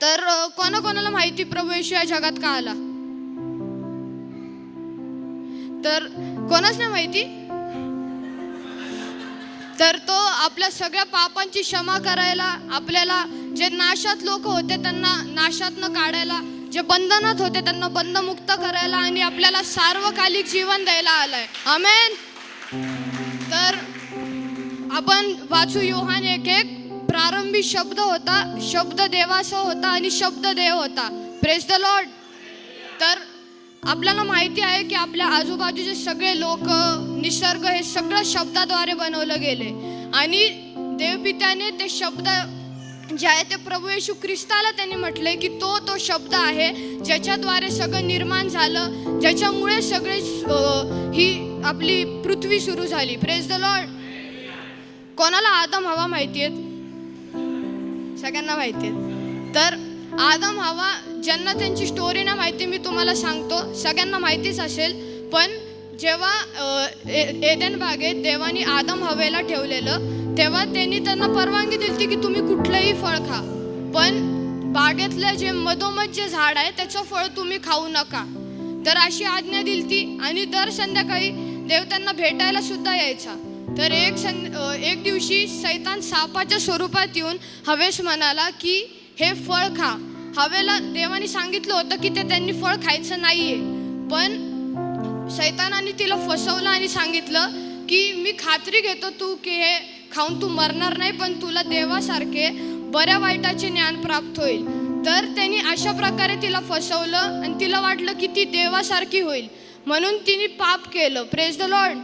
तर कोणाकोणाला माहिती प्रभू येशू या जगात का आला? तर कोणाच नाही माहिती? तर तो आपल्या सगळ्या पापांची क्षमा करायला, आपल्याला जे नाशात लोक होते त्यांना नाशातनं काढायला, जे बंधनात होते त्यांना बंधमुक्त करायला आणि आपल्याला सार्वकालिक जीवन द्यायला आलाय. आमेन. तर आपण वाचू योहान 1:1. प्रारंभी शब्द होता, शब्द देवाचा होता आणि शब्द देव होता. Praise the Lord. तर आपल्याला माहिती आहे की आपल्या आजूबाजूचे सगळे लोक, निसर्ग हे सगळं शब्दाद्वारे बनवलं गेले आणि देवपित्याने ते शब्द जे आहे ते प्रभू येशू ख्रिस्ताला त्यांनी म्हटले की तो शब्द आहे ज्याच्याद्वारे सगळं निर्माण झालं, ज्याच्यामुळे सगळे ही आपली पृथ्वी सुरू झाली. Praise the Lord. कोणाला आदम हवा माहिती आहेत? सगळ्यांना माहिती आहेत. तर आदम हवा ज्यांना त्यांची स्टोरी ना माहिती मी तुम्हाला सांगतो, सगळ्यांना माहितीच असेल. पण जेव्हा एदेन बागेत देवानी आदम हवेला ठेवलेलं तेव्हा त्यांना परवानगी दिली की तुम्ही कुठलंही फळ खा, पण बागेतलं जे मधोमध जे झाड आहे त्याचं फळ तुम्ही खाऊ नका. तर अशी आज्ञा दिली आणि दर संध्याकाळी देव त्यांना भेटायला सुद्धा यायचा. तर एक दिवशी सैतान सापाच्या स्वरूपात येऊन हवेस म्हणाला की हे फळ खा. हवेला देवाने सांगितलं होतं की त्यांनी फळ खायचं नाहीये, पण सैतानाने तिला फसवलं आणि सांगितलं की मी खात्री घेतो तू की हे खाऊन तू मरणार नाही, पण तुला देवासारखे बऱ्या वाईटाचे ज्ञान प्राप्त होईल. तर त्यांनी अशा प्रकारे तिला फसवलं आणि तिला वाटलं की ती देवासारखी होईल, म्हणून तिने पाप केलं. Praise the Lord.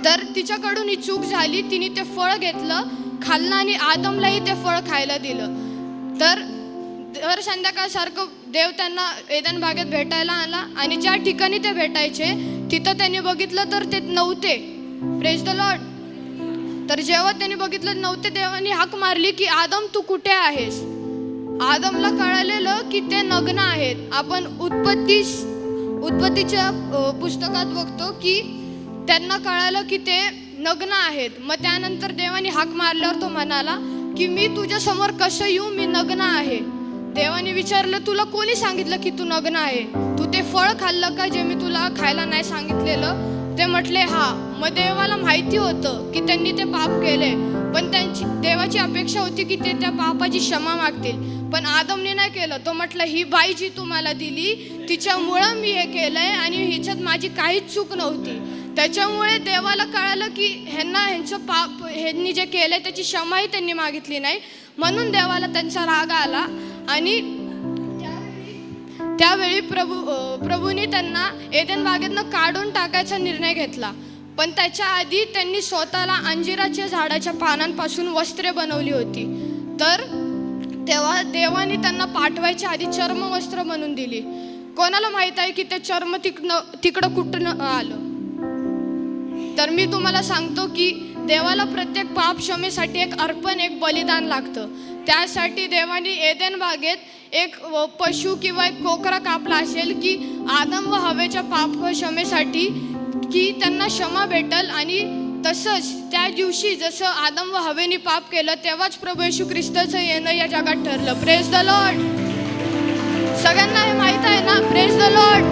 तर तिच्याकडून ही चूक झाली, तिने ते फळ घेतलं, खाल्लं आणि आदमलाही ते फळ खायला दिलं. तर दर संध्याकाळसारखं देव त्यांना एदन बागेत भेटायला आला आणि ज्या ठिकाणी ते भेटायचे तिथं त्यांनी बघितलं तर ते नव्हते. Praise the Lord. तर जेव्हा त्यांनी बघितलं नव्हते, देवानी हाक मारली की आदम तू कुठे आहेस? आदमला कळलेलं की ते नग्न आहेत. आपण उत्पत्तीच्या पुस्तकात बघतो की त्यांना कळालं की ते नग्न आहेत. मग त्यानंतर देवानी हाक मारल्यावर तो म्हणाला की मी तुझ्या समोर कसं येऊ, मी नग्न आहे. देवाने विचारलं तुला कोणी सांगितलं की तू नग्न आहे? तू ते फळ खाल्लं का जे मी तुला खायला नाही सांगितलेलं? ते म्हटले हा. मग देवाला माहिती होतं की त्यांनी ते पाप केले, पण देवाची अपेक्षा होती की ते त्या पापाची क्षमा मागतील, पण आदमने नाही केलं. तो म्हटलं ही बाई जी तुम्हाला दिली तिच्यामुळं मी हे केलंय आणि हिच्यात माझी काहीच चूक नव्हती. त्याच्यामुळे देवाला कळालं की ह्यांचं पाप ह्यांनी जे केलंय त्याची क्षमाही त्यांनी मागितली नाही, म्हणून देवाला त्यांचा राग आला आणि त्यावेळी प्रभूने त्यांना एदेन बागेतनं काढून टाकायचा निर्णय घेतला. पण त्याच्या आधी त्यांनी स्वतःला अंजिराच्या झाडाच्या पानांपासून वस्त्रे बनवली होती. तर तेव्हा देवाने त्यांना पाठवायच्या आधी चर्मवस्त्र बनवून दिली. कोणाला माहित आहे की ते चर्म तिकडं कुठं आलं? तर मी तुम्हाला सांगतो की देवाला प्रत्येक पाप क्षमेसाठी एक अर्पण, एक बलिदान लागतं. त्यासाठी देवाने एदेन बागेत एक पशु किंवा एक कोकरा कापला असेल की आदम व हवेच्या पाप क्षमेसाठी की त्यांना क्षमा भेटल. आणि तसंच त्या दिवशी जसं आदम व हवेने पाप केलं तेव्हाच प्रभू येशू ख्रिस्ताचं येणं या जगात ठरलं. Praise the Lord. सगळ्यांना हे माहीत आहे ना? Praise the Lord.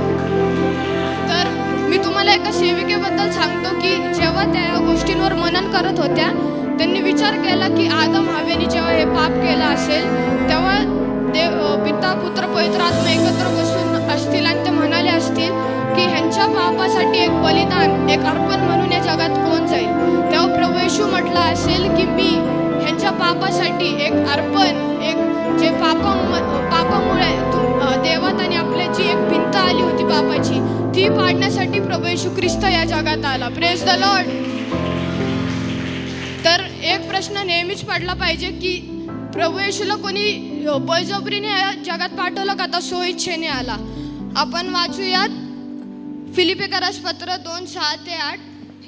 तर मी तुम्हाला एका सेविकेबद्दल सांगतो की जेव्हा त्या गोष्टींवर मनन करत होत्या त्यांनी विचार केला की आदम हवेने जेव्हा हे पाप केलं असेल तेव्हा पिता पुत्र पवित्र आत्मा एकत्र बसून असतील आणि ते म्हणाले असतील की ह्यांच्या पापासाठी एक बलिदान, एक अर्पण म्हणून या जगात कोण जाईल? तेव्हा प्रभू येशू म्हटला असेल की मी ह्यांच्या पापासाठी एक अर्पण, एक जे पापामुळे देवात आणि आपल्या जी एक भिंत आली होती पापाची ती पाडण्यासाठी प्रभू येशू ख्रिस्त या जगात आला. Praise the Lord. तर एक प्रश्न नेहमीच पडला पाहिजे की प्रभू येशूला कोणी बळजबरीने या जगात पाठवलं का? आता स्वइच्छेने आला. आपण वाचूयात फिलिपिकरास पत्र 2:6-8.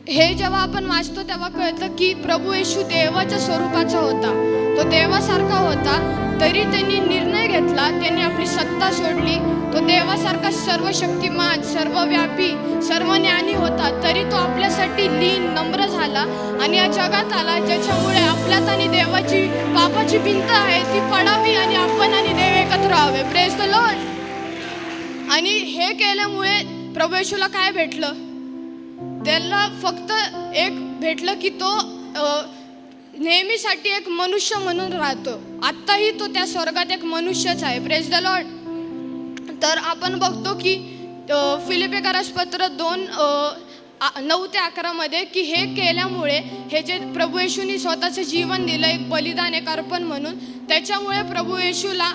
हे जेव्हा आपण वाचतो तेव्हा कळतं की प्रभू येशू देवाच्या स्वरूपाचा होता, तो देवासारखा होता, तरी त्यांनी निर्णय घेतला, त्यांनी आपली सत्ता सोडली. तो देवासारखा सर्वशक्तिमान, सर्वव्यापी, सर्वज्ञानी होता, तरी तो आपल्यासाठी लीन, नम्र झाला आणि या जगात आला, ज्याच्यामुळे आपल्यात आणि देवाची पापाची भिंत आहे ती पडावी आणि आपण आणि देव करावे. Praise the Lord. आणि हे केल्यामुळे प्रभू येशूला काय भेटलं? त्याला फक्त एक भेटलं की तो नेहमीसाठी एक मनुष्य म्हणून राहतो. आत्ताही तो त्या स्वर्गात एक मनुष्यच आहे. Praise the Lord. तर आपण बघतो की फिलिपिकरास पत्र 2:9-11 मध्ये की हे केल्यामुळे हे जे प्रभू येशूनी स्वतःचं जीवन दिलं एक बलिदान एक अर्पण म्हणून, त्याच्यामुळे प्रभू येशूला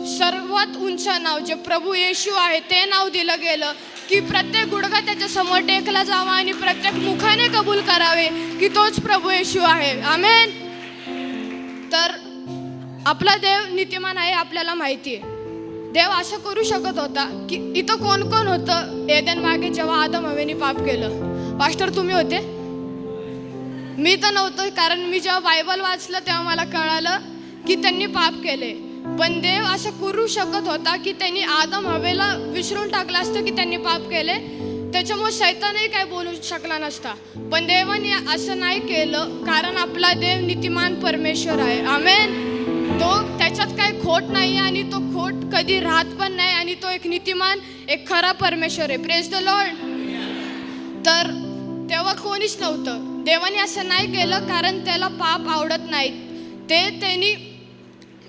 सर्वात उंच नाव जे प्रभू येशू आहे ते नाव दिलं गेलं की प्रत्येक गुडघा त्याच्या समोर टेकला जावा आणि प्रत्येक मुखाने कबूल करावे की तोच प्रभू येशू आहे. आमेन. तर आपला देव नीतिमान आहे आपल्याला माहिती आहे. देव असं करू शकत होता की इथं कोण कोण होतं एदेन बागेत जेव्हा आदम हवेने पाप केलं? पास्टर तुम्ही होते? मी तर नव्हतो, कारण मी जेव्हा बायबल वाचलं तेव्हा मला कळालं की त्यांनी पाप केले. पण देव असं करू शकत होता की त्यांनी आदम हवेला विसरून टाकलं असतं की त्यांनी पाप केले, त्याच्यामुळे शैतानही काय बोलू शकला नसता. पण देवाने असं नाही केलं, कारण आपला देव नीतिमान परमेश्वर आहे. आमेन. तो त्याच्यात काही खोट नाही आणि तो खोट कधी राहत पण नाही आणि तो एक नीतिमान एक खरा परमेश्वर आहे. Praise the Lord. तर तेव्हा कोणीच नव्हतं. देवाने असं नाही केलं कारण त्याला पाप आवडत नाहीत. ते त्यांनी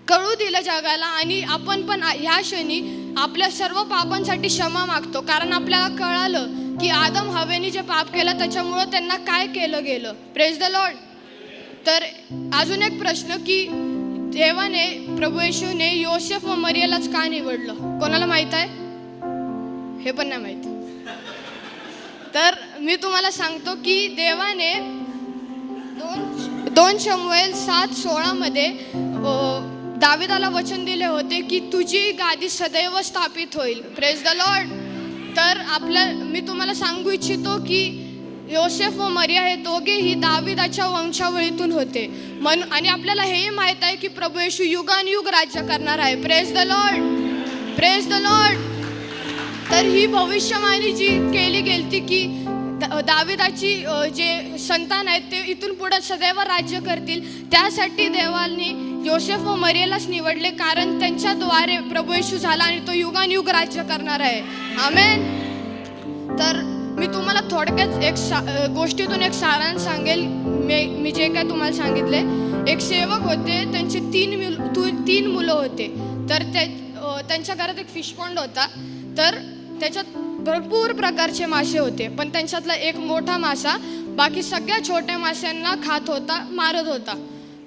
कळू दिलं जगाला आणि आपण पण ह्या क्षणी आपल्या सर्व पापांसाठी क्षमा मागतो, कारण आपल्याला कळालं की आदम हवेने जे पाप केलं त्याच्यामुळं त्यांना काय केलं गेलं. Praise the Lord. तर अजून एक प्रश्न की देवाने प्रभू येशूने योसेफ व मरियलाच का निवडलं? कोणाला माहित आहे? हे पण नाही माहित. तर मी तुम्हाला सांगतो की देवाने 2 शमूएल 7:16 मध्ये दाविदाला वचन दिले होते की तुझी गादी सदैव स्थापित होईल. Praise the Lord. तर मी तुम्हाला सांगू इच्छितो की योसेफ व मरिया हे दोघेही दाविदाच्या वंशावळीतून होते आणि आपल्याला हेही माहीत आहे की प्रभू येशू युगानुयुग राज्य करणार आहे. Praise the Lord. Praise the Lord. तर ही भविष्यवाणी जी केली गेली की दाविदाची जे संतान आहेत ते इथून पुढे सदैव राज्य करतील, त्यासाठी देवाने योसेफ व मरियलाच निवडले, कारण त्यांच्याद्वारे प्रभू येशू झाला आणि तो युगानुयुग राज्य करणार आहे. आमेन. तर मी तुम्हाला थोडक्यात गोष्टीतून एक सारांश सांगेल. मी जे काय तुम्हाला सांगितले, एक सेवक होते, त्यांचे 3 मुलं होते. तर त्यांच्या घरात एक फिश पॉन्ड होता. तर त्याच्यात भरपूर प्रकारचे मासे होते, पण त्यांच्यातला एक मोठा मासा बाकी सगळ्या छोट्या माशांना खात होता, मारत होता.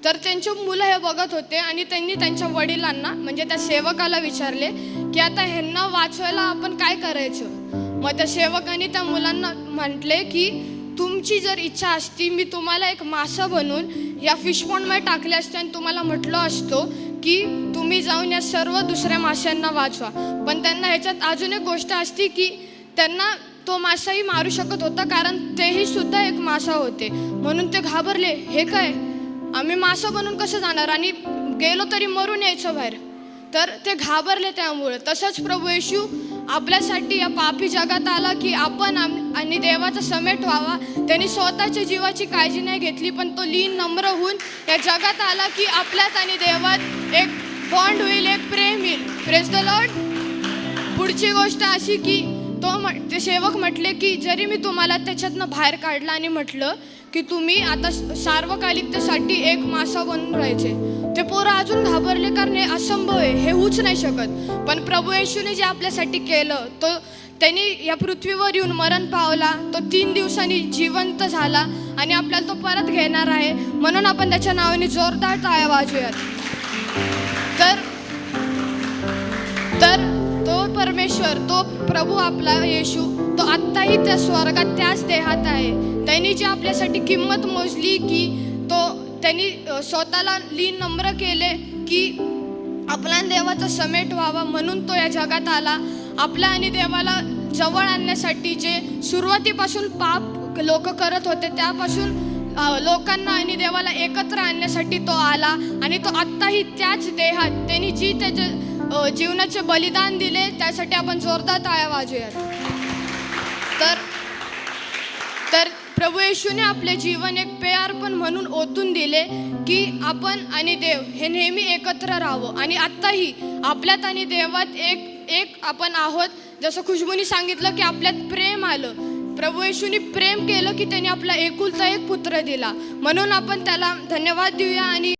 तर त्यांची मुलं हे बघत होते आणि त्यांनी त्यांच्या वडिलांना म्हणजे त्या सेवकाला विचारले की आता ह्यांना वाचवायला आपण काय करायचं? मग त्या सेवकाने त्या मुलांना म्हटले की तुमची जर इच्छा असती मी तुम्हाला एक मासा बनवून या फिश पॉन्डमध्ये टाकले असते आणि तुम्हाला म्हटलं असतो की तुम्ही जाऊन या सर्व दुसऱ्या माशांना वाचवा. पण त्यांना ह्याच्यात अजून एक गोष्ट असती की त्यांना तो मासाही मारू शकत होता, कारण तेही सुद्धा एक मासा होते. म्हणून ते घाबरले, हे काय, आम्ही मासा बनून कसं जाणार आणि गेलो तरी मरून यायचं बाहेर. तर ते घाबरले. त्यामुळे तसंच प्रभू येशू आपल्यासाठी या पापी जगात आला की आपण आणि देवाचा समेट व्हावा. त्यांनी स्वतःच्या जीवाची काळजी नाही घेतली, पण तो लीन नम्र होऊन या जगात आला की आपल्यात आणि देवात एक बॉन्ड होईल, एक प्रेम येईल. Praise the Lord. पुढची गोष्ट अशी की ते सेवक म्हटले की जरी मी तुम्हाला त्याच्यातनं बाहेर काढलं आणि म्हटलं की तुम्ही आता सार्वकालिकतेसाठी एक मासा बनून राहायचे, ते पोरं अजून घाबरले, कारण हे असंभव आहे, हे होऊच नाही शकत. पण प्रभू येशूने जे आपल्यासाठी केलं, तो त्यांनी या पृथ्वीवर येऊन मरण पावला, तो 3 दिवसांनी जिवंत झाला आणि आपल्याला तो परत घेणार आहे. म्हणून आपण त्याच्या नावाने जोरदार टाळ्या वाजवूयात. तर तो परमेश्वर, तो प्रभू आपला येशू, तो आत्ताही त्या स्वर्गात त्याच देहात आहे. त्यांनी जी आपल्यासाठी किंमत मोजली की त्यांनी स्वतःला लीन नम्र केले की आपला देवाचा समेट व्हावा, म्हणून तो या जगात आला. आपल्या आणि देवाला जवळ आणण्यासाठी जे सुरुवातीपासून पाप लोक करत होते त्यापासून लोकांना आणि देवाला एकत्र आणण्यासाठी तो आला आणि तो आत्ताही त्याच देहात त्यांनी जी त्याचे जीवनाचे बलिदान दिले त्यासाठी आपण जोरदार टाळ्या वाजवूयात. तर प्रभू येशूने आपले जीवन एक पेय अर्पण म्हणून ओतून दिले की आपण आणि देव हे नेहमी एकत्र राहावं. आणि आत्ताही आपल्यात आणि देवात एक आपण आहोत. जसं खुशबूनी सांगितलं की आपल्यात प्रेम आलं. प्रभू येशूनी प्रेम केलं की त्याने आपला एकुलता एक पुत्र दिला. म्हणून आपण त्याला धन्यवाद देऊया आणि